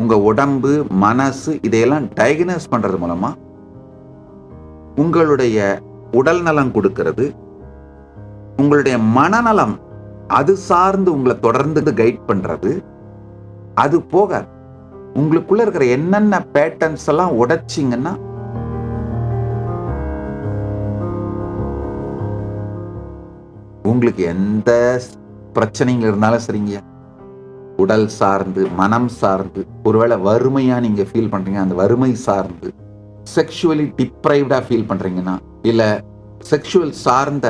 உங்க உடம்பு, மனசு இதையெல்லாம் டயக்னோஸ் பண்றது மூலமா உங்களுடைய உடல் நலம் கொடுக்கிறது, உங்களுடைய மனநலம் அது சார்ந்து உங்களை தொடர்ந்து கைட் பண்றது. அது போக உங்களுக்குள்ள இருக்கிற என்னென்ன பேட்டர்ன்ஸ் எல்லாம் உடைச்சிங்கன்னா உங்களுக்கு எந்த பிரச்சனைகள் இருந்தாலும் சரிங்க, உடல் சார்ந்து, மனம் சார்ந்து, ஒருவேளை வறுமையா நீங்க ஃபீல் பண்றீங்க, அந்த வறுமை சார்ந்து, செக்ஷுவலி டிப்ரைவ்டா ஃபீல் பண்றீங்கன்னா, இல்ல செக்ஷுவல் சார்ந்த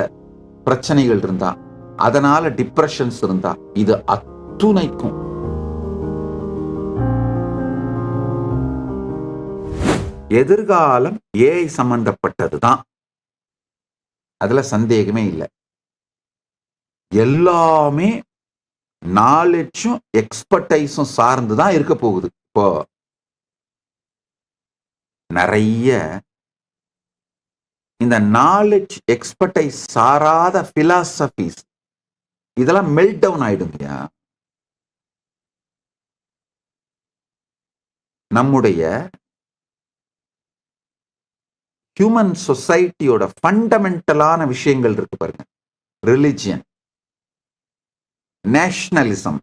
பிரச்சனைகள் இருந்தா, அதனால டிப்ரெஷன்ஸ் இருந்தா, இது அத்துணைக்கும் எதிர்காலம் ஏஐ சம்பந்தப்பட்டதுதான். அதுல சந்தேகமே இல்லை. எல்லாமே நாலேஜும் எக்ஸ்பர்டைஸும் சார்ந்துதான் இருக்க போகுது. இப்போ நிறைய இந்த நாலேஜ் எக்ஸ்பர்டைஸ் சாராத பிலாசபிஸ் இதெல்லாம் மெல்ட் டவுன் ஆயிடுங்க. நம்முடைய ஹியூமன் சொசைட்டியோட ஃபண்டமெண்டலான விஷயங்கள் இருக்கு பாருங்க. Religion, nationalism,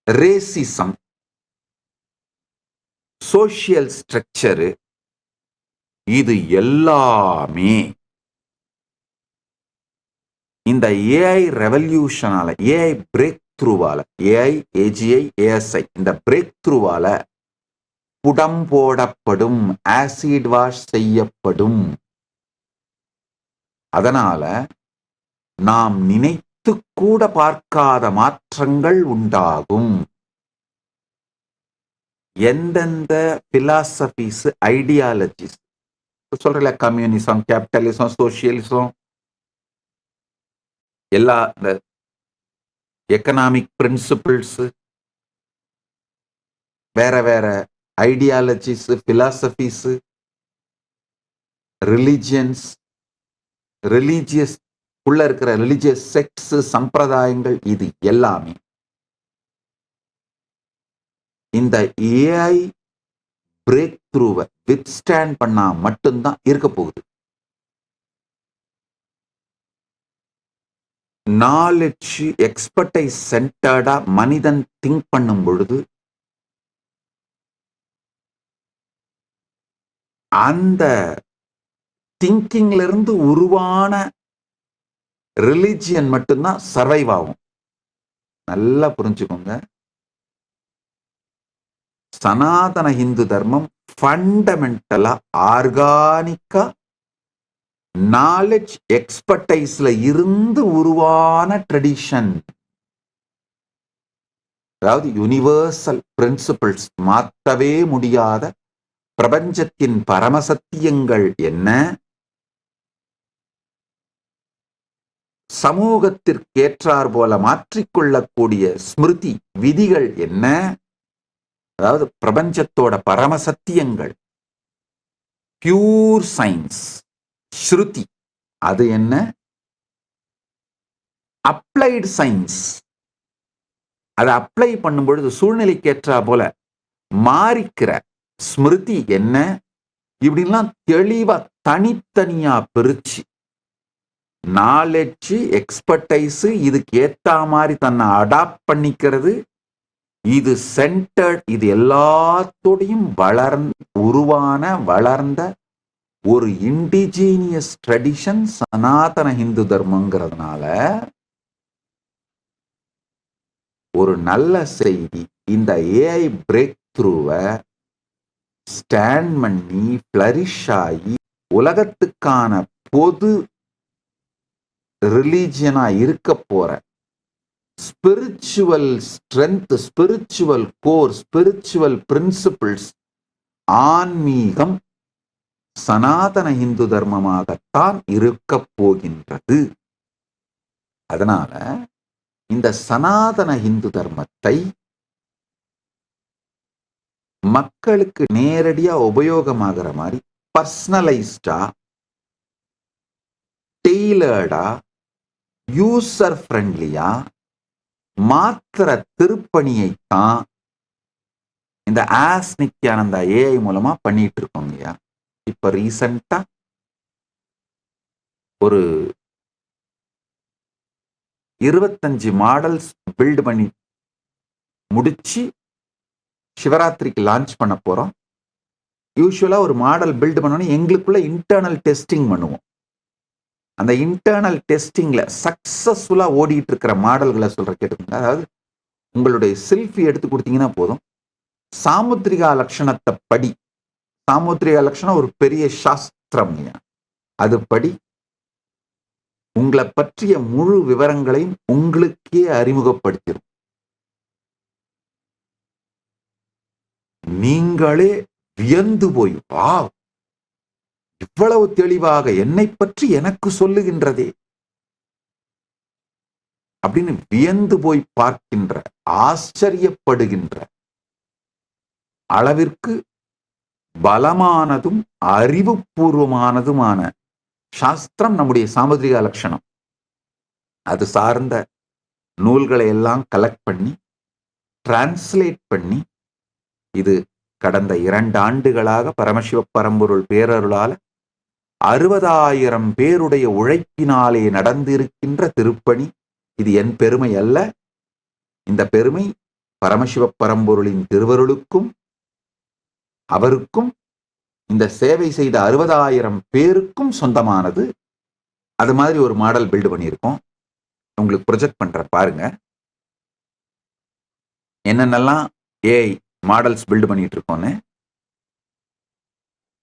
racism, social structure, இது எல்லாமே இந்த ஏஐ ரெவல்யூஷனால, ஏஐ பிரேக் த்ரூவால, ஏஐ, ஏஜிஐ, ஏஎஸ்ஐ இந்த பிரேக் த்ரூவால புடம் போடப்படும், ஆசிட் வாஷ் செய்யப்படும். அதனால நாம் நினைத்து கூட பார்க்காத மாற்றங்கள் உண்டாகும். எந்தெந்த பிலாசபிஸ், ஐடியாலஜிஸ் சொல்றல, கம்யூனிசம், கேபிட்டலிசம், சோசியலிசம், எல்லா எக்கனாமிக் பிரின்சிபிள்ஸ், வேற வேற ஐடியாலஜிஸ், பிலாசபிஸ், ரிலிஜியன்ஸ், ரிலீஜியஸ் உள்ள இருக்கிற ரிலிஜியஸ் செக்ட்ஸ், சம்பிரதாயங்கள், இது எல்லாமே இந்த ஏஐ பிரேக் த்ரூவை வித்ஸ்டாண்ட் பண்ணா மட்டும்தான் இருக்க போகுது. நாலேஜ் எக்ஸ்பர்டைஸ் சென்டர்டா மனிதன் திங்க் பண்ணும் பொழுது அந்த திங்கிங்ல இருந்து உருவான ரிலிஜியன் மட்டும்தான் சர்வைவ் ஆகும். நல்லா புரிஞ்சுக்கோங்க. சனாதன இந்து தர்மம் ஃபண்டமெண்டலா ஆர்கானிக்கா நாலேஜ் எக்ஸ்பர்டைஸ்ல இருந்து உருவான ட்ரெடிஷன். அதாவது யுனிவர்சல் பிரின்சிபிள்ஸ், மாற்றவே முடியாத பிரபஞ்சத்தின் பரமசத்தியங்கள் என்ன, சமூகத்திற்கேற்றார் போல மாற்றிக்கொள்ளக்கூடிய ஸ்மிருதி விதிகள் என்ன, அதாவது பிரபஞ்சத்தோட பரமசத்தியங்கள், பியூர் சயின்ஸ், ஸ்ருதி, அது என்ன, அப்ளைடு சயின்ஸ், அதை அப்ளை பண்ணும் பொழுது சூழ்நிலைக்கேற்றா போல மாறிக்கிற ஸ்மிருதி என்ன, இப்படிலாம் தெளிவா தனித்தனியா பிரிச்சு நாலேஜ் எக்ஸ்பர்டைஸ் இதுக்கு ஏத்த மாதிரி தன்னை அடாப்ட் பண்ணிக்கிறது, இது சென்டர்ட், இது எல்லாத்தோடையும் உருவான வளர்ந்த ஒரு இண்டிஜீனியஸ் ட்ரெடிஷன் சனாதன இந்து தர்மங்கிறதுனால ஒரு நல்ல செய்தி. இந்த ஏஐ பிரேக் த்ரூவை ஸ்டாண்ட் பண்ணி ஃபிளரிஷ் ஆகி உலகத்துக்கான பொது ரிலீஜியனா இருக்க போற spiritual strength, spiritual core, spiritual principles, ஆன்மீகம் சனாதன இந்து தர்மமாகத்தான் இருக்க போகின்றது. அதனால இந்த சனாதன இந்து தர்மத்தை மக்களுக்கு நேரடியா உபயோகமாகிற மாதிரி பர்சனலைஸ்டா, டெய்லர்டா, யூசர் ஃப்ரெண்ட்லியா மாத்திர திருப்பணியைத்தான் இந்த ஆஸ் நித்யானந்தா ஏஐ மூலமா பண்ணிட்டு இருக்கோங்கய்யா. இப்ப ரீசெண்டா ஒரு 25 மாடல்ஸ் பில்ட் பண்ணி முடிச்சு சிவராத்திரிக்கு லான்ச் பண்ண போறோம். யூசுவலா ஒரு மாடல் பில்ட் பண்ணோன்னு எங்களுக்குள்ள இன்டர்னல் டெஸ்டிங் பண்ணுவோம். அந்த இன்டர்னல் டெஸ்டிங்ல சக்சஸ்ஃபுல்லா ஓடிட்டு இருக்கிற மாடல்களை சொல்ற கேட்டுக்கோங்க. அதாவது உங்களுடைய செல்ஃபி எடுத்து கொடுத்தீங்கன்னா போதும், சாமுத்திரிகா லட்சணத்தை படி, சாமுத்திரிகா லட்சணம் ஒரு பெரிய சாஸ்திரம், அது படி உங்களை பற்றிய முழு விவரங்களையும் உங்களுக்கே அறிமுகப்படுத்திடும். நீங்களே வியந்து போய், வா, இவ்வளவு தெளிவாக என்னை பற்றி எனக்கு சொல்லுகின்றதே அப்படின்னு வியந்து போய் பார்க்கின்ற, ஆச்சரியப்படுகின்ற அளவிற்கு பலமானதும் அறிவுபூர்வமானதுமான சாஸ்திரம் நம்முடைய சாமுத்திரிகா லட்சணம். அது சார்ந்த நூல்களை எல்லாம் கலெக்ட் பண்ணி டிரான்ஸ்லேட் பண்ணி, இது கடந்த 2 ஆண்டுகளாக பரமசிவ பரம்பொருள் பேரருளால 60,000 பேருடைய உழைப்பினாலே நடந்திருக்கின்ற திருப்பணி. இது என் பெருமை அல்ல. இந்த பெருமை பரமசிவ பரம்பொருளின் திருவருளுக்கும் அவருக்கும் இந்த சேவை செய்த 60,000 பேருக்கும் சொந்தமானது. அது மாதிரி ஒரு மாடல் பில்டு பண்ணியிருக்கோம். உங்களுக்கு ப்ரொஜெக்ட் பண்ற பாருங்க. என்னென்னலாம் ஏஐ மாடல்ஸ் பில்டு பண்ணிட்டு இருக்கோன்னு.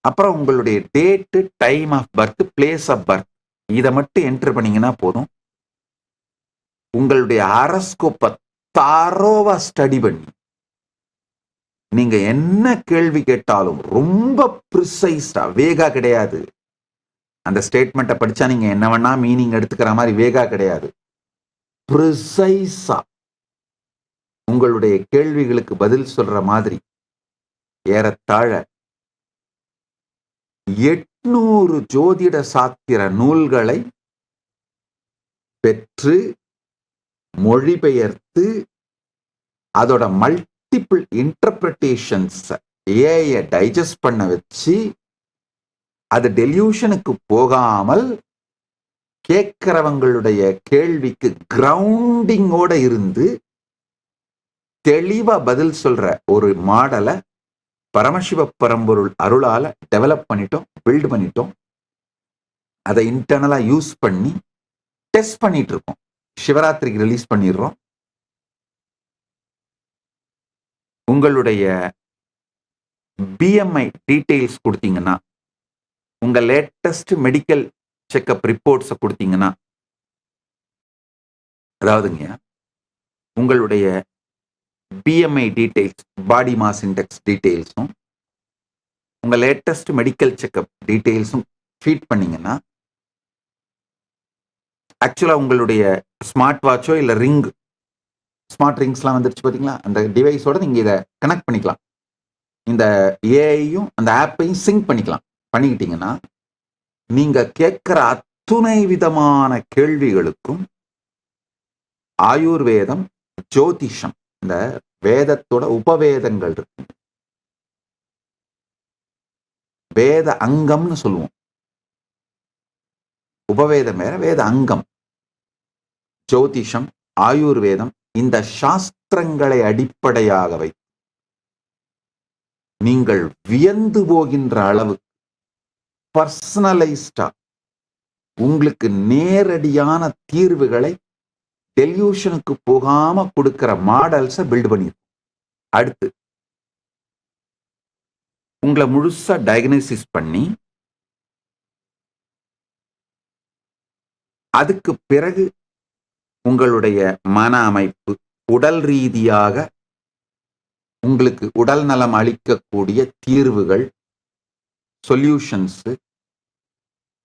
அப்புறம் உங்களுடைய date, time of birth, place of birth, இதை மட்டும் என்டர் பண்ணீங்கன்னா போதும். உங்களுடைய ஹாரோஸ்கோப்பை தரோவா ஸ்டடி பண்ணி நீங்க என்ன கேள்வி கேட்டாலும் ரொம்ப ப்ரிசைஸ்டா, வேகா கிடையாது. அந்த ஸ்டேட்மெண்ட்டை படிச்சா நீங்க என்ன வேணா மீனிங் எடுத்துக்கிற மாதிரி வேகா கிடையாது. ப்ரிசைஸா உங்களுடைய கேள்விகளுக்கு பதில் சொல்ற மாதிரி ஏறத்தாழ 800 ஜோதிட சாத்திர நூல்களை பெற்று மொழிபெயர்த்து அதோட மல்டிபிள் இன்டர்பிரேஷன்ஸ் ஏஐ டைஜஸ்ட் பண்ண வச்சு, அது டெலியூஷனுக்கு போகாமல் கேட்கிறவங்களுடைய கேள்விக்கு கிரவுண்டிங்கோட இருந்து தெளிவா பதில் சொல்ற ஒரு மாடலை பரமசிவ பரம்பொருள் அருளால டெவலப் பண்ணிட்டோம், பில்ட் பண்ணிட்டோம். அதை இன்டர்னலா யூஸ் பண்ணி டெஸ்ட் பண்ணிட்டு இருக்கோம். சிவராத்திரிக்கு ரிலீஸ் பண்ணிடுறோம். உங்களுடைய பிஎம்ஐ டீடைல்ஸ் கொடுத்தீங்கன்னா, உங்க லேட்டஸ்ட் மெடிக்கல் செக்அப் ரிப்போர்ட்ஸை கொடுத்தீங்கன்னா, அதாவதுங்க உங்களுடைய BMI details, body mass index டீடைல்ஸும் உங்க லேட்டஸ்ட் மெடிக்கல் செக்அப் டீடைல்ஸும் ஃபீட் பண்ணீங்கன்னா, ஆக்சுவலா உங்களுடைய ஸ்மார்ட் வாட்சோ இல்ல ரிங், ஸ்மார்ட் ரிங்ஸ்லாம் வந்துருச்சு பார்த்தீங்களா, அந்த டிவைஸோட நீங்க இதை கனெக்ட் பண்ணிக்கலாம். இந்த ஏஐயும் அந்த ஆப்பையும் சிங்க் பண்ணிக்கலாம். பண்ணிக்கிட்டீங்கன்னா நீங்க கேட்கிற அத்துணை விதமான கேள்விகளுக்கும் ஆயுர்வேதம், ஜோதிஷம், இந்த வேதத்தோட உபவேதங்கள் இருக்கு, வேத அங்கம்னு சொல்லுவோம். உபவேதம் வேற, வேத அங்கம். ஜோதிஷம், ஆயுர்வேதம், இந்த சாஸ்திரங்களை அடிப்படையாக வைத்து நீங்கள் வியந்து போகின்ற அளவு பர்சனலைஸ்டா உங்களுக்கு நேரடியான தீர்வுகளை டெலியூஷனுக்கு போகாம கொடுக்கிற மாடல்ஸை பில்ட் பண்ணிருக்கோம். அடுத்து உங்களை முழுசா டயக்னோசிஸ் பண்ணி அதுக்கு பிறகு உங்களுடைய மன அமைப்பு, உடல் ரீதியாக உங்களுக்கு உடல் நலம் அளிக்கக்கூடிய தீர்வுகள், சொல்யூஷன்ஸ்,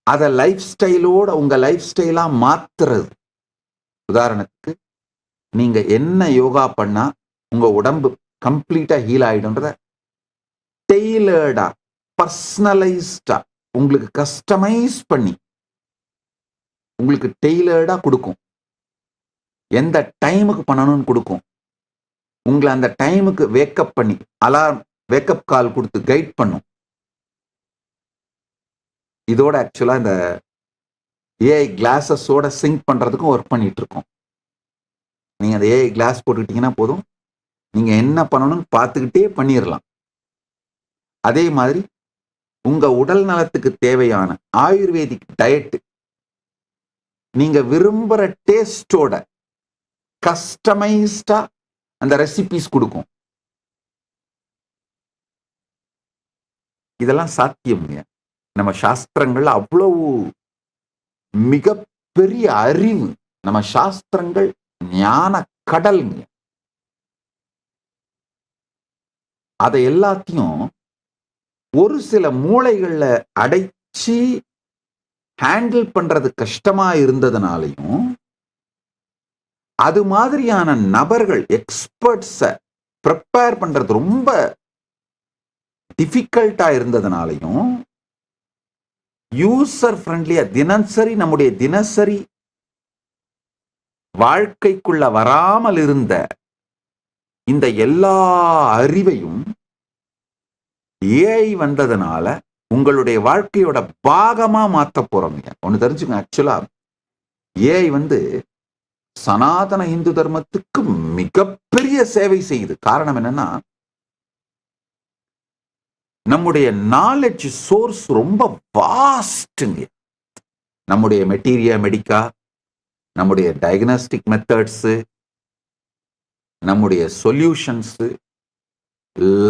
அதை லைஃப் ஸ்டைலோட உங்க லைஃப் ஸ்டைலா மாத்துறது. உதாரணத்துக்கு நீங்க என்ன யோகா பண்ணா உங்க உடம்பு கம்ப்ளீட்டா ஹீல் ஆயிடும்ன்றத டெய்லர்டா, பர்சனலைஸ்டா, உங்களுக்கு கஸ்டமைஸ் பண்ணி உங்களுக்கு டெய்லர்டா கொடுக்கும். எந்த டைமுக்கு பண்ணணும்னு கொடுக்கும். உங்களை அந்த டைமுக்கு வேக்கப் பண்ணி அலார்ம் வேக்கப் கால் கொடுத்து கைட் பண்ணும். இதோட ஆக்சுவலா இந்த ஏஐ கிளாஸஸோட சிங்க் பண்றதுக்கும் ஒர்க் பண்ணிட்டு இருக்கோம். நீங்க அந்த ஏஐ கிளாஸ் போட்டுக்கிட்டீங்கன்னா போதும், நீங்க என்ன பண்ணணும்னு பார்த்துக்கிட்டே பண்ணிடலாம். அதே மாதிரி உங்க உடல் நலத்துக்கு தேவையான ஆயுர்வேதிக் டயட் நீங்க விரும்புற டேஸ்டோட கஸ்டமைஸ்டா அந்த ரெசிபிஸ் கொடுக்கும். இதெல்லாம் சாத்தியம்ங்க. நம்ம சாஸ்திரங்கள் அவ்வளவு மிகப்பெரிய அறிவு. நம்ம சாஸ்திரங்கள் ஞான கடல்ங்க. அதை எல்லாத்தையும் ஒரு சில மூளைகள்ல அடைச்சி ஹேண்டில் பண்றது கஷ்டமா இருந்ததுனாலையும், அது மாதிரியான நபர்கள் எக்ஸ்பர்ட்ஸ ப்ரிப்பேர் பண்றது ரொம்ப டிஃபிகல்ட்டா இருந்ததுனாலையும், யூசர் ஃப்ரெண்ட்லியா தினசரி நம்முடைய தினசரி வாழ்க்கைக்குள்ள வராமல் இருந்த இந்த எல்லா அறிவையும் ஏஐ வந்ததுனால உங்களுடைய வாழ்க்கையோட பாகமா மாத்த போறோம். ஒண்ணு தெரிஞ்சுங்க, ஆக்சுவலா ஏஐ சனாதன இந்து தர்மத்துக்கு மிகப்பெரிய சேவை செய்யுது. காரணம் என்னன்னா, நம்முடைய நாலேஜ் சோர்ஸ் ரொம்ப வாஸ்ட்ங்க. நம்முடைய மெட்டீரியா மெடிக்கா, நம்முடைய டயக்னாஸ்டிக் மெத்தட்ஸ், நம்முடைய சொல்யூஷன்ஸ்,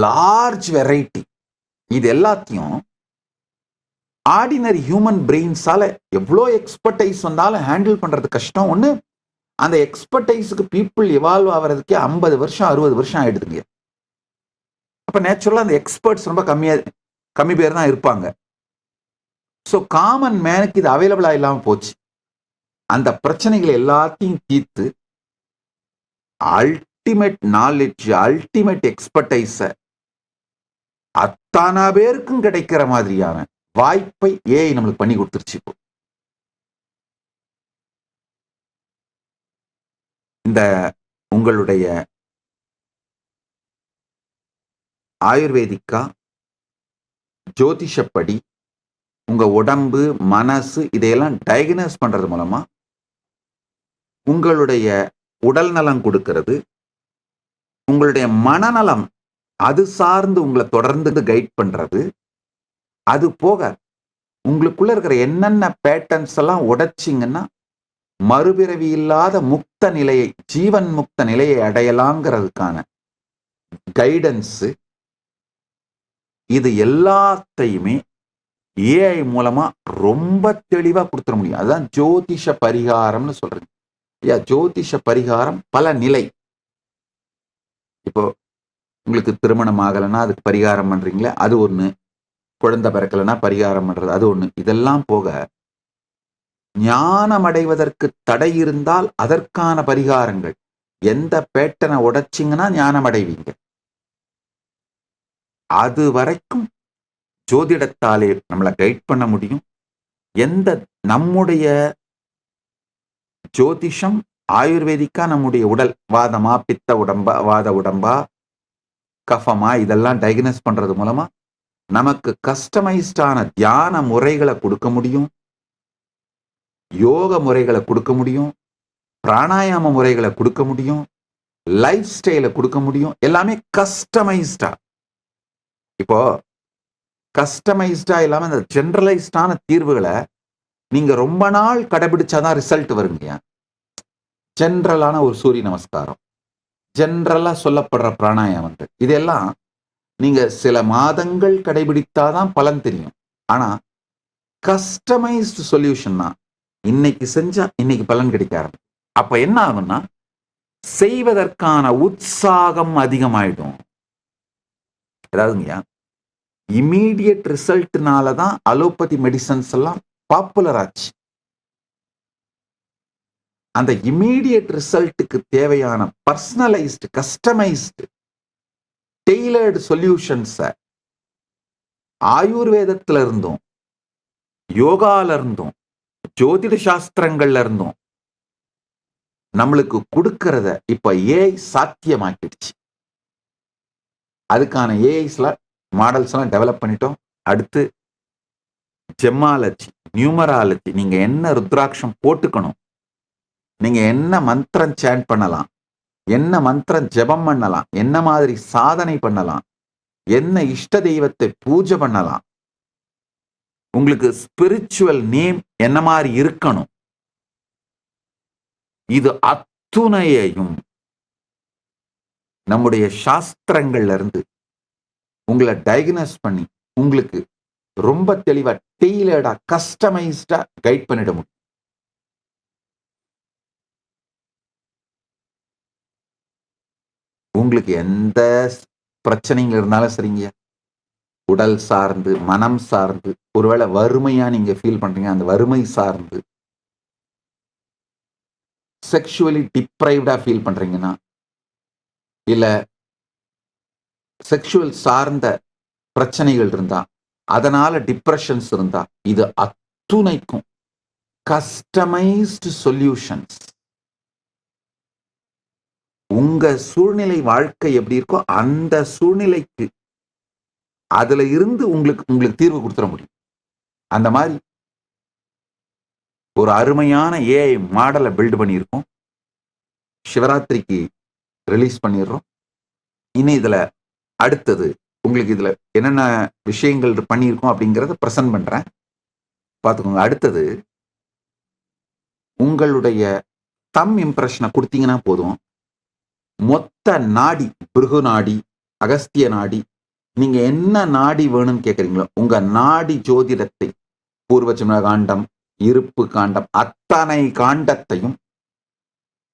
லார்ஜ் வெரைட்டி. இது எல்லாத்தையும் ஆர்டினரி ஹியூமன் பிரெயின்ஸால எவ்வளோ எக்ஸ்பர்டைஸ் வந்தாலும் ஹேண்டில் பண்றது கஷ்டம். ஒண்ணு, அந்த எக்ஸ்பர்டைஸுக்கு பீப்புள் எவால்வ் ஆகிறதுக்கே 50 வருஷம் 60 வருஷம் ஆயிடுதுங்க. அப்ப நேச்சுரலா அந்த எக்ஸ்பர்ட்ஸ் ரொம்ப கம்மி பேர் தான் இருப்பாங்க. ஸோ காமன் மேனுக்கு இது அவைலபிளா இல்லாம போச்சு. அந்த பிரச்சனைகள் எல்லாத்தையும் தீர்த்து அல்டிமேட் நாலேஜ், அல்டிமேட் எக்ஸ்பர்டைஸ அத்தனை பேருக்கும் கிடைக்கிற மாதிரியான வாய்ப்பை ஏஐ நம்மளுக்கு பண்ணி கொடுத்துருச்சு. இப்போ இந்த உங்களுடைய ஆயுர்வேதிக்கா, ஜோதிஷப்படி உங்க உடம்பு மனசு இதையெல்லாம் டயக்னோஸ் பண்றது மூலமா உங்களுடைய உடல் நலம் கொடுக்கிறது, உங்களுடைய மனநலம் அது சார்ந்து உங்களை தொடர்ந்து கைட் பண்றது. அது போக உங்களுக்குள்ள இருக்கிற என்னென்ன பேட்டர்ன்ஸ் எல்லாம் உடைச்சிங்கன்னா மறுபிறவி இல்லாத முக்த நிலையை, ஜீவன் முக்த நிலையை அடையலாங்கிறதுக்கான கைடன்ஸ், இது எல்லாத்தையுமே ஏஐ மூலமா ரொம்ப தெளிவா கொடுத்துட முடியும். அதுதான் ஜோதிஷ பரிகாரம்னு சொல்றேன். ஜோதிஷ பரிகாரம் பல நிலை. இப்போ உங்களுக்கு திருமணம் ஆகலைன்னா அதுக்கு பரிகாரம் பண்றீங்களே, அது ஒண்ணு. குழந்தை பிறக்கலைன்னா பரிகாரம் பண்றது, அது ஒண்ணு. இதெல்லாம் போக ஞானம் அடைவதற்கு தடை இருந்தால் அதற்கான பரிகாரங்கள். எந்த பேட்டனை உடைச்சிங்கன்னா ஞானம் அடைவீங்க, அது வரைக்கும் ஜோதிடத்தாலே நம்மளை கைட் பண்ண முடியும். எந்த நம்முடைய ஜோதிஷம் ஆயுர்வேதிக்கா நம்முடைய உடல் வாதமா, பித்த உடம்பா, வாத உடம்பா, கஃபமா, இதெல்லாம் டயக்னோஸ் பண்றது மூலமா நமக்கு கஸ்டமைஸ்டான தியான முறைகளை கொடுக்க முடியும், யோக முறைகளை கொடுக்க முடியும், பிராணாயாம முறைகளை கொடுக்க முடியும், லைஃப் ஸ்டைலை கொடுக்க முடியும். எல்லாமே கஸ்டமைஸ்டா. இப்போ கஸ்டமைஸ்டா இல்லாம இந்த ஜெனரலைஸ்டான தீர்வுகளை நீங்க ரொம்ப நாள் கடைபிடிச்சாதான் ரிசல்ட் வருங்க. ஜெனரலான ஒரு சூரிய நமஸ்காரம், ஜெனரலா சொல்லப்படுற பிராணாயாமங்கள், இதெல்லாம் நீங்க சில மாதங்கள் கடைபிடித்தாதான் பலன் தெரியும். ஆனா கஸ்டமைஸ்டு சொல்யூஷன்னா இன்னைக்கு செஞ்சா இன்னைக்கு பலன் கிடைக்க ஆரம்பிக்கும். அப்ப என்ன ஆகும்னா செய்வதற்கான உற்சாகம் அதிகமாயிடும். ஏதாவதுங்கய்யா, இமீடியட் ரிசல்ட்னால தான் அலோபதி மெடிசன்ஸ் எல்லாம் பாப்புலர் ஆச்சு. அந்த இமீடியட் ரிசல்ட்டுக்கு தேவையான பர்சனலைஸ்டு, கஸ்டமைஸ்டு, டெய்லர்டு சொல்யூஷன்ஸை ஆயுர்வேதத்துல இருந்தும், யோகால இருந்தும், ஜோதிட சாஸ்திரங்கள்ல இருந்தும் நம்மளுக்கு கொடுக்கறத இப்ப ஏஐ சாத்தியமாக்கிடுச்சு. அதுக்கான ஏஐஸ்லாம் மாடல்ஸ்லாம் டெவலப் பண்ணிட்டோம். அடுத்து ஜெம்மாலஜி, நியூமராலஜி, நீங்க என்ன ருத்ராட்சம் போட்டுக்கணும், நீங்க என்ன மந்திரம் சாண்ட் பண்ணலாம், என்ன மந்திரம் ஜெபம் பண்ணலாம், என்ன மாதிரி சாதனை பண்ணலாம், என்ன இஷ்ட தெய்வத்தை பூஜை பண்ணலாம், உங்களுக்கு ஸ்பிரிச்சுவல் நேம் என்ன மாதிரி இருக்கணும், இது அத்துணையையும் நம்முடைய சாஸ்திரங்கள்ல இருந்து உங்களை டயக்னோஸ் பண்ணி உங்களுக்கு ரொம்ப தெளிவா டெய்லர்டா கஸ்டமைஸ்டா கைட் பண்ணிட முடியும். உங்களுக்கு எந்த பிரச்சனைகள் இருந்தாலும் சரிங்க, உடல் சார்ந்து, மனம் சார்ந்து, ஒருவேளை வறுமையா நீங்க ஃபீல் பண்றீங்க, அந்த வறுமை சார்ந்து, செக்ஷுவலி டிப்ரைவ்டா ஃபீல் பண்றீங்கன்னா, இல்ல செக்ஷுவல் சார்ந்த பிரச்சனைகள் இருந்தா, அதனால டிப்ரெஷன்ஸ் இருந்தா, இது அத்துணைக்கும் கஸ்டமைஸ்டு சொல்யூஷன்ஸ். உங்க சூழ்நிலை வாழ்க்கை எப்படி இருக்கோ அந்த சூழ்நிலைக்கு அதுல இருந்து உங்களுக்கு தீர்வு கொடுத்துட முடியும். அந்த மாதிரி ஒரு அருமையான ஏஐ மாடலை பில்ட் பண்ணியிருக்கோம். சிவராத்திரிக்கு ரிலீஸ் பண்ணிடுறோம். இன்னும் இதுல அடுத்தது உங்களுக்கு இதுல என்னென்ன விஷயங்கள் பண்ணியிருக்கோம் அப்படிங்கிறத பிரசன்ட் பண்றேன், பார்த்துக்கோங்க. அடுத்தது உங்களுடைய தம் இம்ப்ரெஷனை கொடுத்தீங்கன்னா போதும், மொத்த நாடி, பிருகு நாடி, அகஸ்திய நாடி, நீங்க என்ன நாடி வேணும்னு கேட்குறீங்களோ உங்க நாடி ஜோதிடத்தை, பூர்வஜன்ம காண்டம், இருப்பு காண்டம், அத்தனை காண்டத்தையும்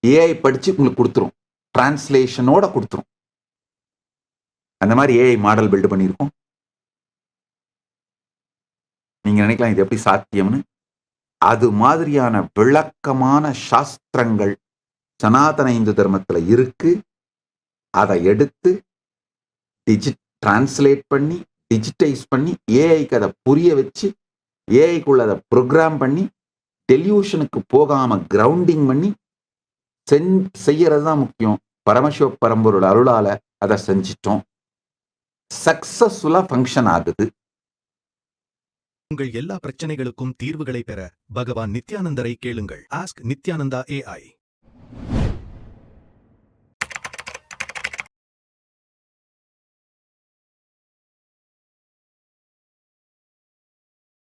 ஏஐ படிச்சு உங்களுக்கு கொடுத்துரும், டிரான்ஸ்லேஷனோட கொடுத்துரும். அந்த மாதிரி ஏஐ மாடல் பில்ட் பண்ணியிருக்கோம். நீங்க நினைக்கலாம் இது எப்படி சாத்தியம்னு. அது மாதிரியான விளக்கமான சாஸ்திரங்கள் சனாதன இந்து தர்மத்துல இருக்கு. அதை எடுத்து டிரான்ஸ்லேட் பண்ணி, டிஜிட்டைஸ் பண்ணி, ஏஐக்கு அதை புரிய வச்சு, ஏஐக்குள்ள அதை ப்ரோக்ராம் பண்ணி, டெலியூஷனுக்கு போகாம கிரவுண்டிங் பண்ணி செய்யறது தான் முக்கியம். பரமசிவ பரம்பரோட அருளால அதை செஞ்சிட்டோம். சக்சஸ்ஃபுல்லா ஃபங்க்ஷன் ஆகுது. உங்கள் எல்லா பிரச்சனைகளுக்கும் தீர்வுகளை பெற பகவான் நித்யானந்தரை கேளுங்கள். Ask Nithyananda AI.